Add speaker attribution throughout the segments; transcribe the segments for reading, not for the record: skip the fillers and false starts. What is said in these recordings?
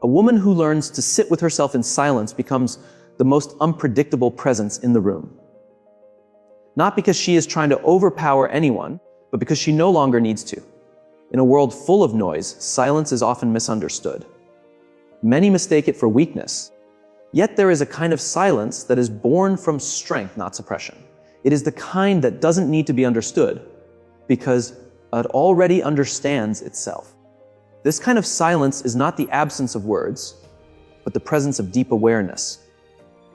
Speaker 1: A woman who learns to sit with herself in silence becomes the most unpredictable presence in the room. Not because she is trying to overpower anyone, but because she no longer needs to. In a world full of noise, silence is often misunderstood. Many mistake it for weakness. Yet there is a kind of silence that is born from strength, not suppression. It is the kind that doesn't need to be understood because it already understands itself. This kind of silence is not the absence of words, but the presence of deep awareness.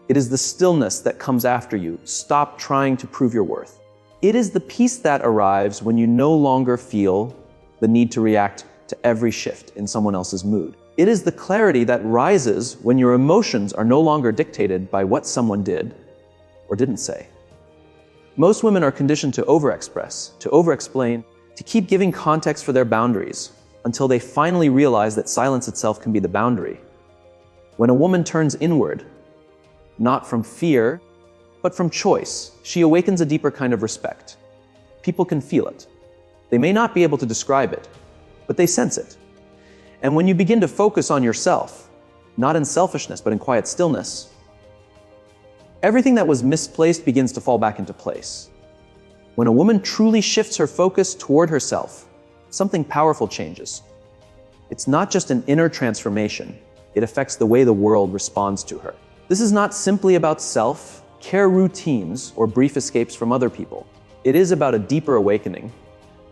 Speaker 1: It is the stillness that comes after you. Stop trying to prove your worth. It is the peace that arrives when you no longer feel the need to react to every shift in someone else's mood. It is the clarity that rises when your emotions are no longer dictated by what someone did or didn't say. Most women are conditioned to overexpress, to overexplain, to keep giving context for their boundaries until they finally realize that silence itself can be the boundary. When a woman turns inward, not from fear, but from choice, she awakens a deeper kind of respect. People can feel it. They may not be able to describe it, but they sense it. And when you begin to focus on yourself, not in selfishness, but in quiet stillness, everything that was misplaced begins to fall back into place. When a woman truly shifts her focus toward herself, something powerful changes. It's not just an inner transformation, it affects the way the world responds to her. This is not simply about self-care routines or brief escapes from other people. It is about a deeper awakening,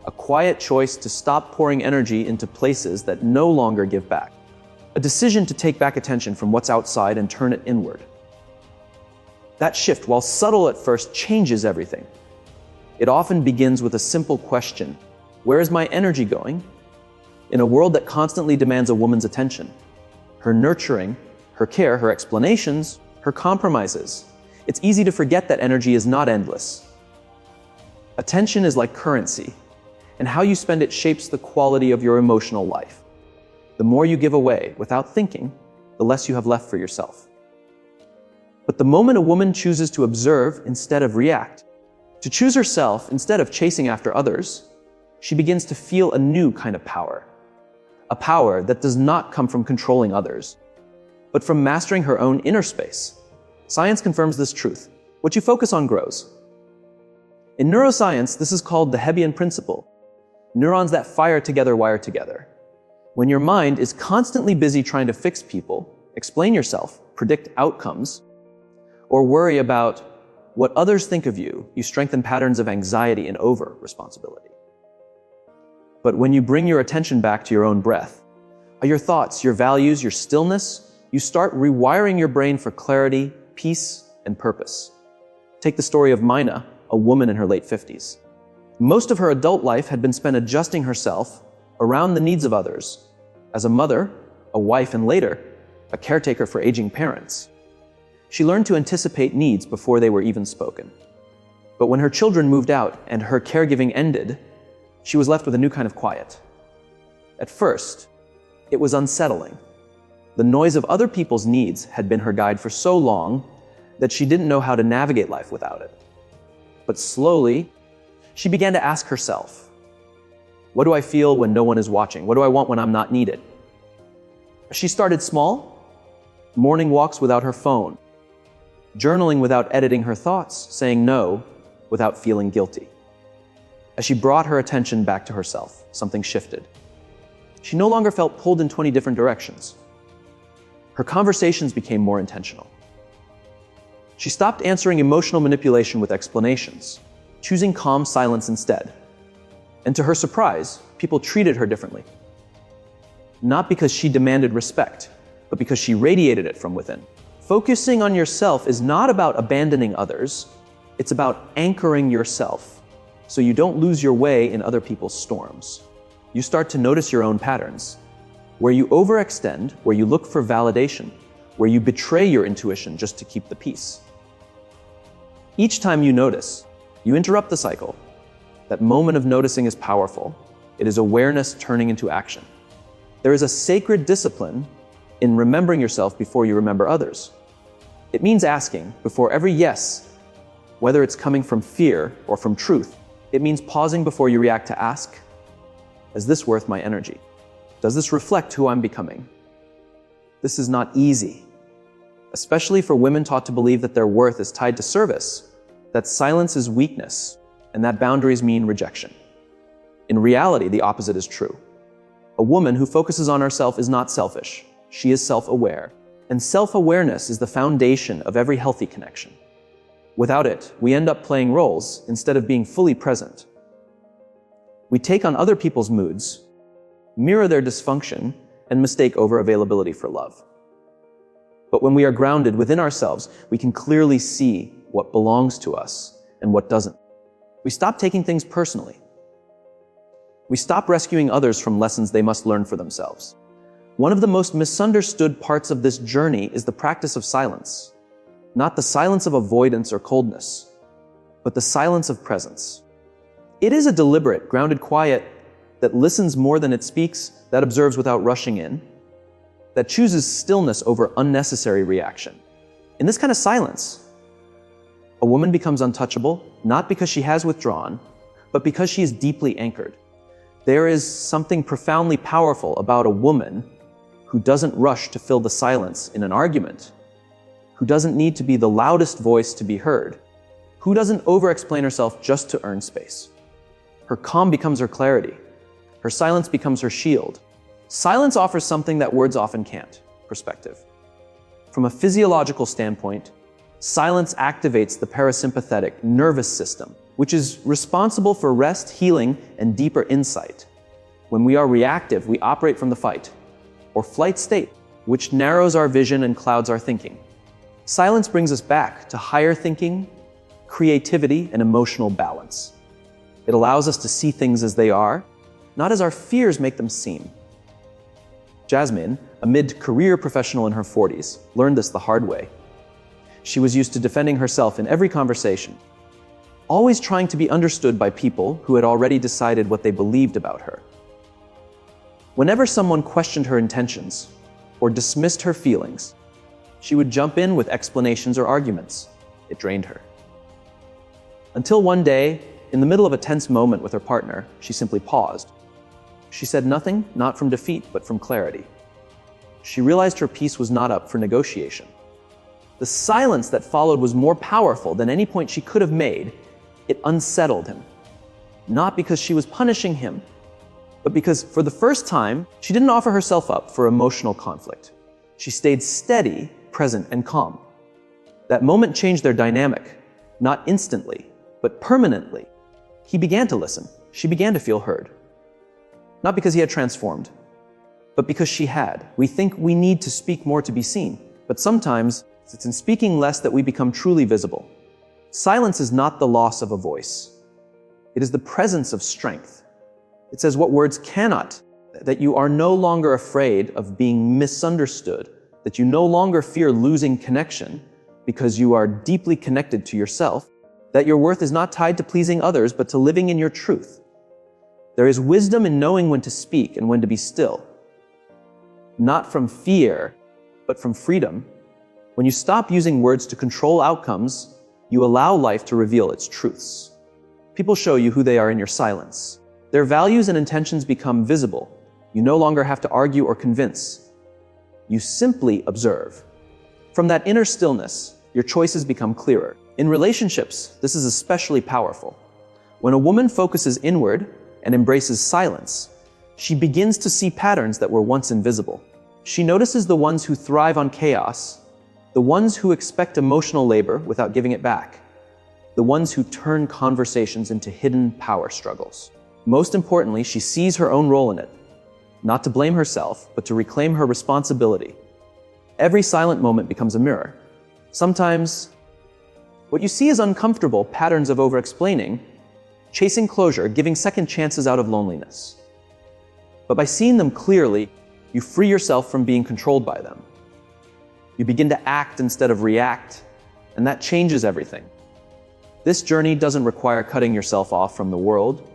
Speaker 1: a quiet choice to stop pouring energy into places that no longer give back. A decision to take back attention from what's outside and turn it inward. That shift, while subtle at first, changes everything. It often begins with a simple question: where is my energy going? In a world that constantly demands a woman's attention, her nurturing, her care, her explanations, her compromises, it's easy to forget that energy is not endless. Attention is like currency, and how you spend it shapes the quality of your emotional life. The more you give away without thinking, the less you have left for yourself. But the moment a woman chooses to observe instead of react, to choose herself instead of chasing after others, she begins to feel a new kind of power. A power that does not come from controlling others, but from mastering her own inner space. Science confirms this truth. What you focus on grows. In neuroscience, this is called the Hebbian principle. Neurons that fire together wire together. When your mind is constantly busy trying to fix people, explain yourself, predict outcomes, or worry about what others think of you, you strengthen patterns of anxiety and over-responsibility. But when you bring your attention back to your own breath, your thoughts, your values, your stillness, you start rewiring your brain for clarity, peace, and purpose. Take the story of Mina, a woman in her late 50s. Most of her adult life had been spent adjusting herself around the needs of others, as a mother, a wife, and later, a caretaker for aging parents. She learned to anticipate needs before they were even spoken. But when her children moved out and her caregiving ended, she was left with a new kind of quiet. At first, it was unsettling. The noise of other people's needs had been her guide for so long that she didn't know how to navigate life without it. But slowly, she began to ask herself, what do I feel when no one is watching? What do I want when I'm not needed? She started small, morning walks without her phone, journaling without editing her thoughts, saying no without feeling guilty. As she brought her attention back to herself, something shifted. She no longer felt pulled in 20 different directions. Her conversations became more intentional. She stopped answering emotional manipulation with explanations, choosing calm silence instead. And to her surprise, people treated her differently. Not because she demanded respect, but because she radiated it from within. Focusing on yourself is not about abandoning others, it's about anchoring yourself so you don't lose your way in other people's storms. You start to notice your own patterns, where you overextend, where you look for validation, where you betray your intuition just to keep the peace. Each time you notice, you interrupt the cycle. That moment of noticing is powerful. It is awareness turning into action. There is a sacred discipline in remembering yourself before you remember others. It means asking before every yes, whether it's coming from fear or from truth. It means pausing before you react to ask, is this worth my energy? Does this reflect who I'm becoming? This is not easy, especially for women taught to believe that their worth is tied to service, that silence is weakness, and that boundaries mean rejection. In reality, the opposite is true. A woman who focuses on herself is not selfish. She is self-aware. And self-awareness is the foundation of every healthy connection. Without it, we end up playing roles instead of being fully present. We take on other people's moods, mirror their dysfunction, and mistake over-availability for love. But when we are grounded within ourselves, we can clearly see what belongs to us and what doesn't. We stop taking things personally. We stop rescuing others from lessons they must learn for themselves. One of the most misunderstood parts of this journey is the practice of silence. Not the silence of avoidance or coldness, but the silence of presence. It is a deliberate, grounded quiet that listens more than it speaks, that observes without rushing in, that chooses stillness over unnecessary reaction. In this kind of silence, a woman becomes untouchable, not because she has withdrawn, but because she is deeply anchored. There is something profoundly powerful about a woman who doesn't rush to fill the silence in an argument, who doesn't need to be the loudest voice to be heard, who doesn't over-explain herself just to earn space. Her calm becomes her clarity. Her silence becomes her shield. Silence offers something that words often can't: perspective. From a physiological standpoint, silence activates the parasympathetic nervous system, which is responsible for rest, healing, and deeper insight. When we are reactive, we operate from the fight or flight state, which narrows our vision and clouds our thinking. Silence brings us back to higher thinking, creativity, and emotional balance. It allows us to see things as they are, not as our fears make them seem. Jasmine, a mid-career professional in her 40s, learned this the hard way. She was used to defending herself in every conversation, always trying to be understood by people who had already decided what they believed about her. Whenever someone questioned her intentions or dismissed her feelings, she would jump in with explanations or arguments. It drained her. Until one day, in the middle of a tense moment with her partner, she simply paused. She said nothing, not from defeat, but from clarity. She realized her peace was not up for negotiation. The silence that followed was more powerful than any point she could have made. It unsettled him. Not because she was punishing him, but because for the first time, she didn't offer herself up for emotional conflict. She stayed steady, present, and calm. That moment changed their dynamic, not instantly, but permanently. He began to listen. She began to feel heard. Not because he had transformed, but because she had. We think we need to speak more to be seen, but sometimes it's in speaking less that we become truly visible. Silence is not the loss of a voice. It is the presence of strength. It says what words cannot, that you are no longer afraid of being misunderstood, that you no longer fear losing connection because you are deeply connected to yourself, that your worth is not tied to pleasing others, but to living in your truth. There is wisdom in knowing when to speak and when to be still. Not from fear, but from freedom. When you stop using words to control outcomes, you allow life to reveal its truths. People show you who they are in your silence. Their values and intentions become visible. You no longer have to argue or convince. You simply observe. From that inner stillness, your choices become clearer. In relationships, this is especially powerful. When a woman focuses inward and embraces silence, she begins to see patterns that were once invisible. She notices the ones who thrive on chaos, the ones who expect emotional labor without giving it back, the ones who turn conversations into hidden power struggles. Most importantly, she sees her own role in it, not to blame herself, but to reclaim her responsibility. Every silent moment becomes a mirror. Sometimes, what you see is uncomfortable patterns of over-explaining, chasing closure, giving second chances out of loneliness. But by seeing them clearly, you free yourself from being controlled by them. You begin to act instead of react, and that changes everything. This journey doesn't require cutting yourself off from the world.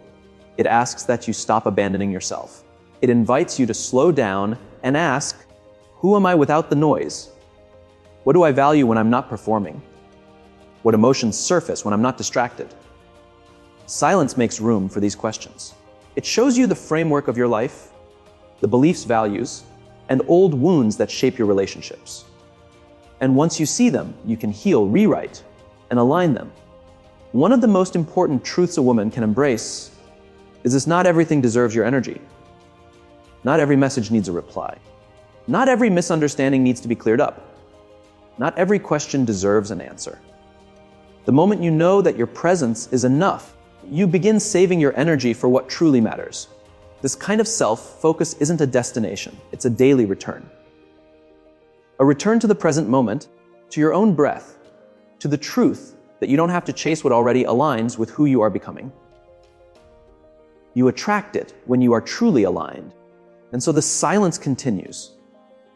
Speaker 1: It asks that you stop abandoning yourself. It invites you to slow down and ask, who am I without the noise? What do I value when I'm not performing? What emotions surface when I'm not distracted? Silence makes room for these questions. It shows you the framework of your life, the beliefs, values, and old wounds that shape your relationships. And once you see them, you can heal, rewrite, and align them. One of the most important truths a woman can embrace is this: not everything deserves your energy. Not every message needs a reply. Not every misunderstanding needs to be cleared up. Not every question deserves an answer. The moment you know that your presence is enough, you begin saving your energy for what truly matters. This kind of self-focus isn't a destination, it's a daily return. A return to the present moment, to your own breath, to the truth that you don't have to chase what already aligns with who you are becoming. You attract it when you are truly aligned. And so the silence continues,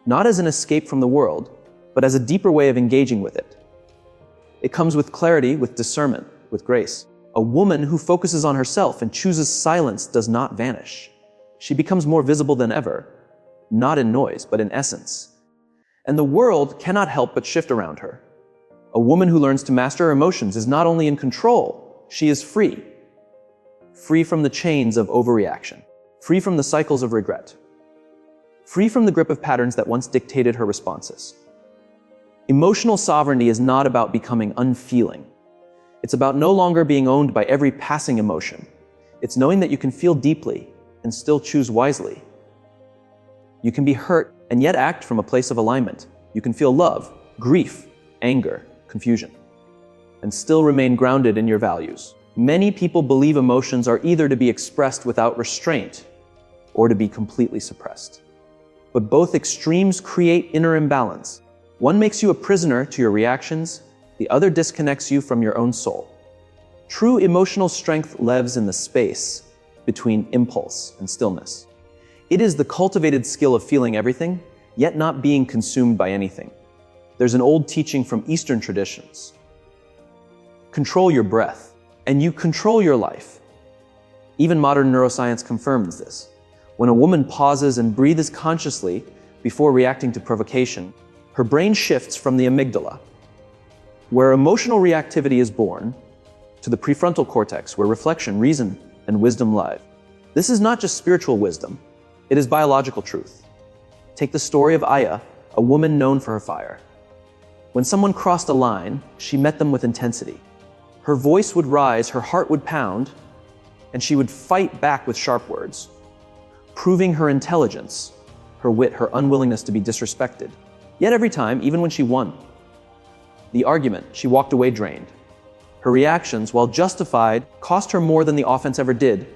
Speaker 1: not as an escape from the world, but as a deeper way of engaging with it. It comes with clarity, with discernment, with grace. A woman who focuses on herself and chooses silence does not vanish. She becomes more visible than ever, not in noise, but in essence. And the world cannot help but shift around her. A woman who learns to master her emotions is not only in control, she is free. Free from the chains of overreaction, free from the cycles of regret, free from the grip of patterns that once dictated her responses. Emotional sovereignty is not about becoming unfeeling. It's about no longer being owned by every passing emotion. It's knowing that you can feel deeply and still choose wisely. You can be hurt and yet act from a place of alignment. You can feel love, grief, anger, confusion, and still remain grounded in your values. Many people believe emotions are either to be expressed without restraint or to be completely suppressed. But both extremes create inner imbalance. One makes you a prisoner to your reactions, the other disconnects you from your own soul. True emotional strength lives in the space between impulse and stillness. It is the cultivated skill of feeling everything, yet not being consumed by anything. There's an old teaching from Eastern traditions. Control your breath, and you control your life. Even modern neuroscience confirms this. When a woman pauses and breathes consciously before reacting to provocation, her brain shifts from the amygdala, where emotional reactivity is born, to the prefrontal cortex, where reflection, reason, and wisdom live. This is not just spiritual wisdom, it is biological truth. Take the story of Aya, a woman known for her fire. When someone crossed a line, she met them with intensity. Her voice would rise, her heart would pound, and she would fight back with sharp words, proving her intelligence, her wit, her unwillingness to be disrespected. Yet every time, even when she won the argument, she walked away drained. Her reactions, while justified, cost her more than the offense ever did,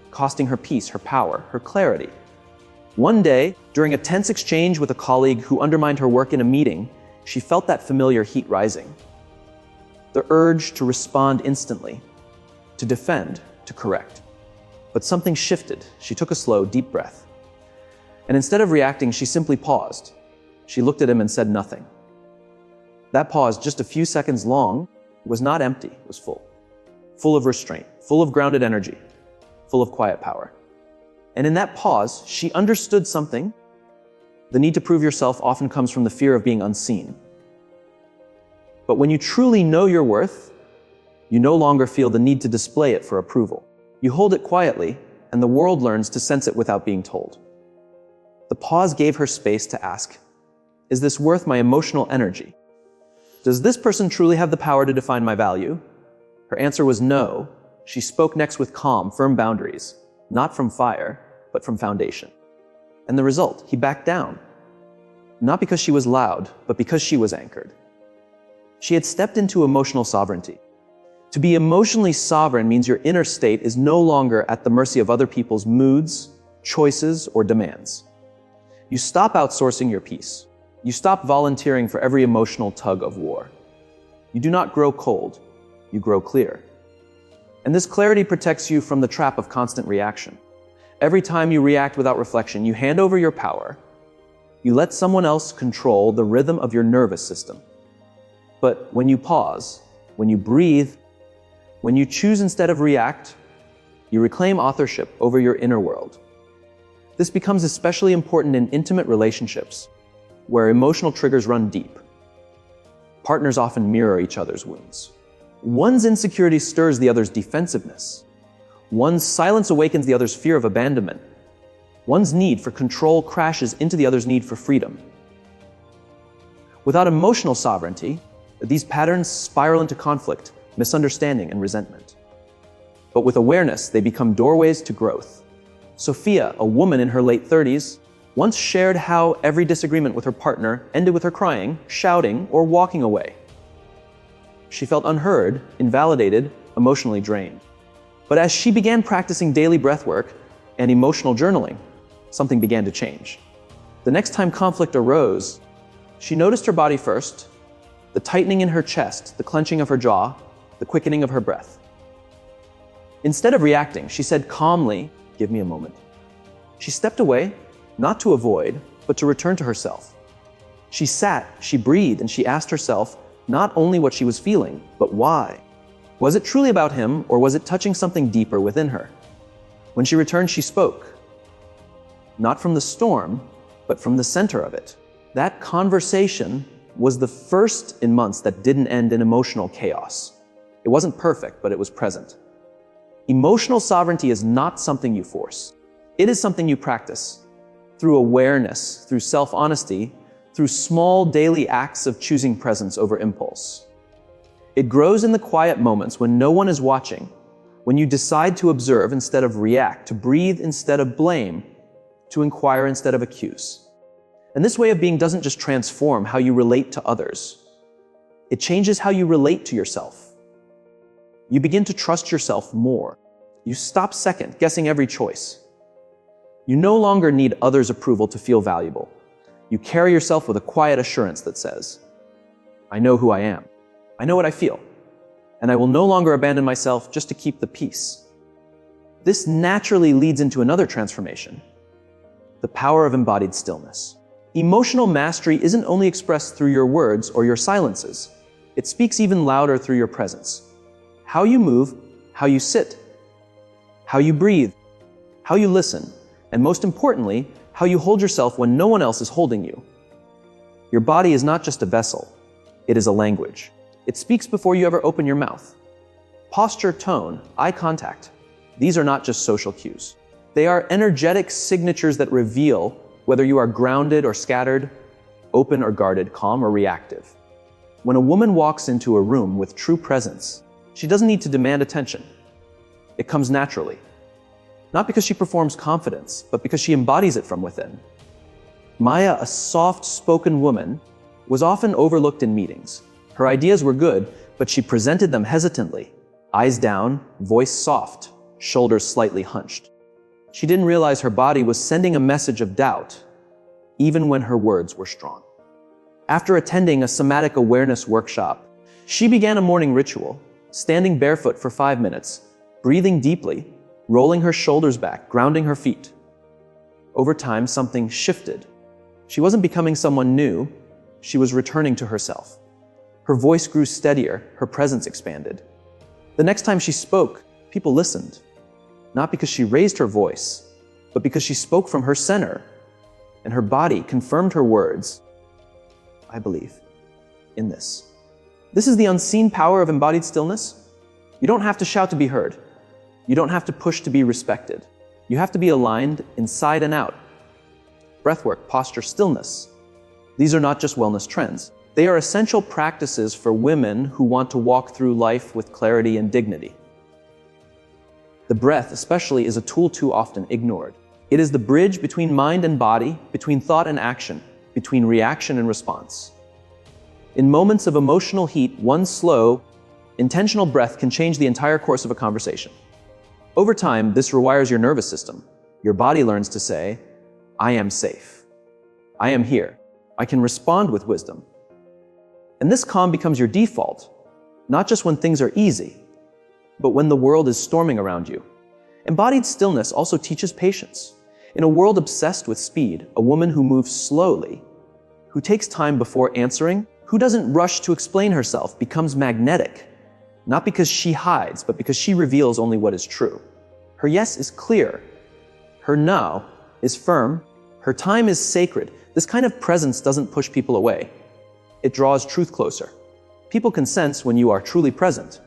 Speaker 1: costing her peace, her power, her clarity. One day, during a tense exchange with a colleague who undermined her work in a meeting, she felt that familiar heat rising. The urge to respond instantly, to defend, to correct. But something shifted. She took a slow, deep breath. And instead of reacting, she simply paused. She looked at him and said nothing. That pause, just a few seconds long, was not empty, it was full. Full of restraint, full of grounded energy, full of quiet power. And in that pause, she understood something. The need to prove yourself often comes from the fear of being unseen. But when you truly know your worth, you no longer feel the need to display it for approval. You hold it quietly, and the world learns to sense it without being told. The pause gave her space to ask, is this worth my emotional energy? Does this person truly have the power to define my value? Her answer was no. She spoke next with calm, firm boundaries, not from fire, but from foundation. And the result, he backed down. Not because she was loud, but because she was anchored. She had stepped into emotional sovereignty. To be emotionally sovereign means your inner state is no longer at the mercy of other people's moods, choices, or demands. You stop outsourcing your peace. You stop volunteering for every emotional tug of war. You do not grow cold, you grow clear. And this clarity protects you from the trap of constant reaction. Every time you react without reflection, you hand over your power. You let someone else control the rhythm of your nervous system. But when you pause, when you breathe, when you choose instead of react, you reclaim authorship over your inner world. This becomes especially important in intimate relationships, where emotional triggers run deep. Partners often mirror each other's wounds. One's insecurity stirs the other's defensiveness. One's silence awakens the other's fear of abandonment. One's need for control crashes into the other's need for freedom. Without emotional sovereignty, these patterns spiral into conflict, misunderstanding, and resentment. But with awareness, they become doorways to growth. Sophia, a woman in her late 30s, once shared how every disagreement with her partner ended with her crying, shouting, or walking away. She felt unheard, invalidated, emotionally drained. But as she began practicing daily breathwork and emotional journaling, something began to change. The next time conflict arose, she noticed her body first, the tightening in her chest, the clenching of her jaw, the quickening of her breath. Instead of reacting, she said calmly, "Give me a moment." She stepped away, not to avoid, but to return to herself. She sat, she breathed, and she asked herself not only what she was feeling, but why. Was it truly about him, or was it touching something deeper within her? When she returned, she spoke. Not from the storm, but from the center of it. That conversation was the first in months that didn't end in emotional chaos. It wasn't perfect, but it was present. Emotional sovereignty is not something you force. It is something you practice through awareness, through self-honesty, through small daily acts of choosing presence over impulse. It grows in the quiet moments when no one is watching, when you decide to observe instead of react, to breathe instead of blame, to inquire instead of accuse. And this way of being doesn't just transform how you relate to others. It changes how you relate to yourself. You begin to trust yourself more. You stop second-guessing every choice. You no longer need others' approval to feel valuable. You carry yourself with a quiet assurance that says, "I know who I am. I know what I feel. And I will no longer abandon myself just to keep the peace." This naturally leads into another transformation: the power of embodied stillness. Emotional mastery isn't only expressed through your words or your silences. It speaks even louder through your presence. How you move, how you sit, how you breathe, how you listen, and most importantly, how you hold yourself when no one else is holding you. Your body is not just a vessel, it is a language. It speaks before you ever open your mouth. Posture, tone, eye contact, these are not just social cues. They are energetic signatures that reveal whether you are grounded or scattered, open or guarded, calm or reactive. When a woman walks into a room with true presence, she doesn't need to demand attention. It comes naturally. Not because she performs confidence, but because she embodies it from within. Maya, a soft-spoken woman, was often overlooked in meetings. Her ideas were good, but she presented them hesitantly, eyes down, voice soft, shoulders slightly hunched. She didn't realize her body was sending a message of doubt, even when her words were strong. After attending a somatic awareness workshop, she began a morning ritual, standing barefoot for 5 minutes, breathing deeply, rolling her shoulders back, grounding her feet. Over time, something shifted. She wasn't becoming someone new, she was returning to herself. Her voice grew steadier, her presence expanded. The next time she spoke, people listened. Not because she raised her voice, but because she spoke from her center, and her body confirmed her words. I believe in this. This is the unseen power of embodied stillness. You don't have to shout to be heard. You don't have to push to be respected. You have to be aligned inside and out. Breathwork, posture, stillness. These are not just wellness trends. They are essential practices for women who want to walk through life with clarity and dignity. The breath, especially, is a tool too often ignored. It is the bridge between mind and body, between thought and action, between reaction and response. In moments of emotional heat, one slow, intentional breath can change the entire course of a conversation. Over time, this rewires your nervous system. Your body learns to say, "I am safe. I am here. I can respond with wisdom." And this calm becomes your default, not just when things are easy, but when the world is storming around you. Embodied stillness also teaches patience. In a world obsessed with speed, a woman who moves slowly, who takes time before answering, who doesn't rush to explain herself, becomes magnetic, not because she hides, but because she reveals only what is true. Her yes is clear. Her no is firm. Her time is sacred. This kind of presence doesn't push people away. It draws truth closer. People can sense when you are truly present.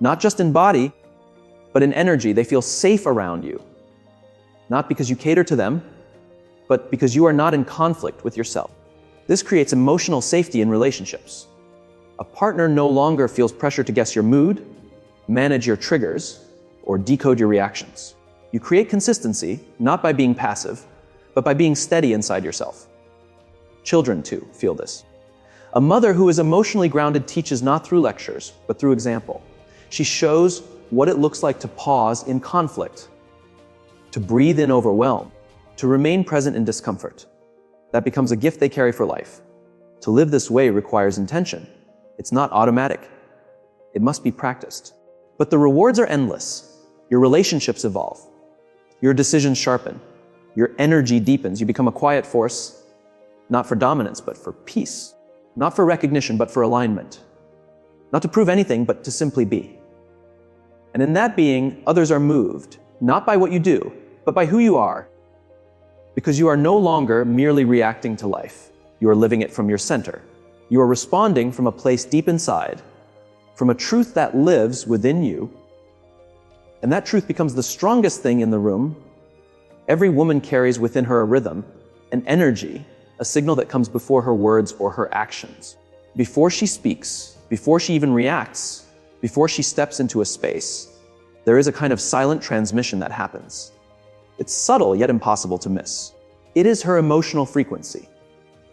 Speaker 1: Not just in body, but in energy. They feel safe around you. not because you cater to them, but because you are not in conflict with yourself. This creates emotional safety in relationships. A partner no longer feels pressure to guess your mood, manage your triggers, or decode your reactions. You create consistency, not by being passive, but by being steady inside yourself. Children, too, feel this. A mother who is emotionally grounded teaches not through lectures, but through example. She shows what it looks like to pause in conflict, to breathe in overwhelm, to remain present in discomfort. That becomes a gift they carry for life. To live this way requires intention. It's not automatic. It must be practiced. But the rewards are endless. Your relationships evolve. Your decisions sharpen. Your energy deepens. You become a quiet force, not for dominance, but for peace. Not for recognition, but for alignment. Not to prove anything, but to simply be. And in that being, others are moved, not by what you do, but by who you are. Because you are no longer merely reacting to life. You are living it from your center. You are responding from a place deep inside, from a truth that lives within you. And that truth becomes the strongest thing in the room. Every woman carries within her a rhythm, an energy, a signal that comes before her words or her actions. Before she speaks, before she even reacts, before she steps into a space, there is a kind of silent transmission that happens. It's subtle yet impossible to miss. It is her emotional frequency.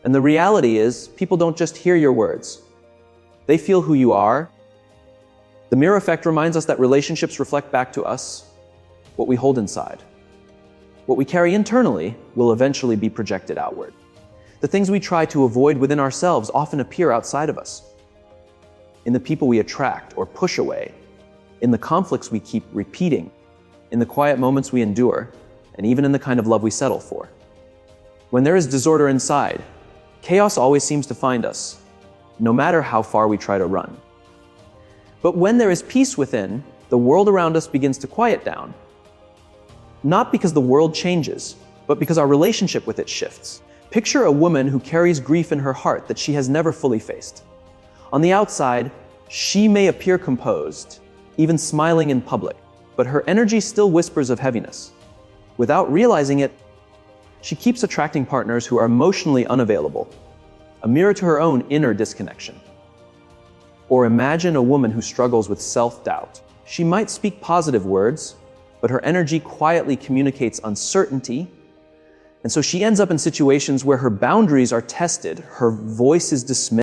Speaker 1: And the reality is, people don't just hear your words. They feel who you are. The mirror effect reminds us that relationships reflect back to us what we hold inside. What we carry internally will eventually be projected outward. The things we try to avoid within ourselves often appear outside of us. In the people we attract or push away, in the conflicts we keep repeating, in the quiet moments we endure, and even in the kind of love we settle for. When there is disorder inside, chaos always seems to find us, no matter how far we try to run. But when there is peace within, the world around us begins to quiet down. Not because the world changes, but because our relationship with it shifts. Picture a woman who carries grief in her heart that she has never fully faced. On the outside, she may appear composed, even smiling in public, but her energy still whispers of heaviness. Without realizing it, she keeps attracting partners who are emotionally unavailable, a mirror to her own inner disconnection. Or imagine a woman who struggles with self-doubt. She might speak positive words, but her energy quietly communicates uncertainty, and so she ends up in situations where her boundaries are tested, her voice is dismissed,